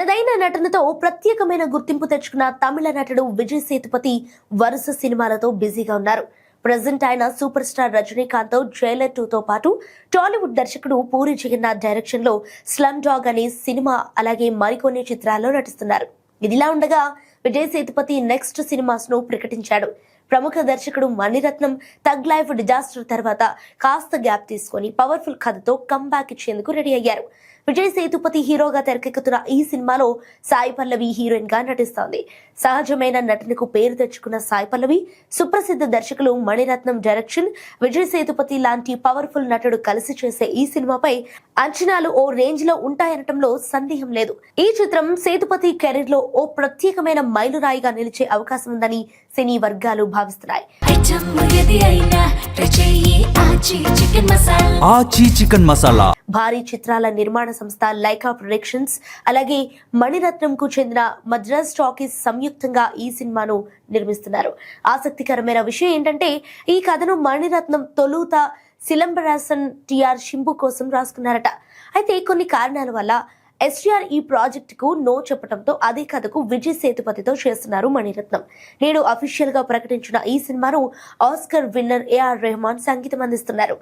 తనదైన నటనతో ప్రత్యేకమైన గుర్తింపు తెచ్చుకున్న తమిళ నటుడు విజయ్ సేతుపతి వరుస సినిమాలతో బిజీగా ఉన్నారు. ప్రజెంట్ ఆయన సూపర్ స్టార్ రజనీకాంత్ జైలర్ 2తో పాటు టాలీవుడ్ దర్శకుడు పూరి జగన్నాథ్ డైరెక్షన్ లో స్లమ్ డాగ్ అనే సినిమా అలాగే మరికొన్ని చిత్రాల్లో నటిస్తున్నారు. ఇదిలా ఉండగా విజయ్ సేతుపతి నెక్స్ట్ సినిమాస్ ను ప్రకటించాడు. ప్రముఖ దర్శకుడు మణిరత్నం తగ్ లైఫ్ డిజాస్టర్ తర్వాత కాస్త గ్యాప్ తీసుకొని పవర్ఫుల్ కథతో కంబ్యాక్ ఇచ్చేందుకు రెడీ అయ్యారు. విజయ్ సేతుపతి హీరోగా తెరకెక్కుతున్న ఈ సినిమాలో సాయి పల్లవి హీరోయిన్ గా నటిస్తోంది. సహజమైన నటనకు పేరు తెచ్చుకున్న సాయి పల్లవి, సుప్రసిద్ధ దర్శకులు మణిరత్నం డైరెక్షన్, విజయ్ సేతుపతి లాంటి పవర్ఫుల్ నటుడు కలిసి చేసే ఈ సినిమాపై అంచనాలు ఓ రేంజ్ లో ఉంటాయనటంలో సందేహం లేదు. ఈ చిత్రం సేతుపతి కెరీర్ లో ఓ ప్రత్యేకమైన మైలురాయిగా నిలిచే అవకాశం ఉందని సినీ వర్గాలు భావిస్తున్నాయి. భారీ చిత్రాల నిర్మాణ సంస్థ లైకా ప్రొడక్షన్స్ అలాగే మణిరత్నంకు చెందిన మద్రాస్ టాకీస్ సంయుక్తంగా ఈ సినిమాను నిర్మిస్తున్నారు. ఆసక్తికరమైన విషయం ఏంటంటే ఈ కథను మణిరత్నం తొలుత సిలంబరాసన్ టిఆర్ షింబు కోసం రాసుకున్నారట. అయితే కొన్ని కారణాల వల్ల ఎస్టీఆర్ ఈ ప్రాజెక్టుకు నో చెప్పడంతో అదే కథకు విజయ్ సేతుపతితో చేస్తున్నారు మణిరత్నం. నేడు అఫీషియల్ గా ప్రకటించిన ఈ సినిమాను ఆస్కర్ విన్నర్ ఏఆర్ రెహమాన్ సంగీతం అందిస్తున్నారు.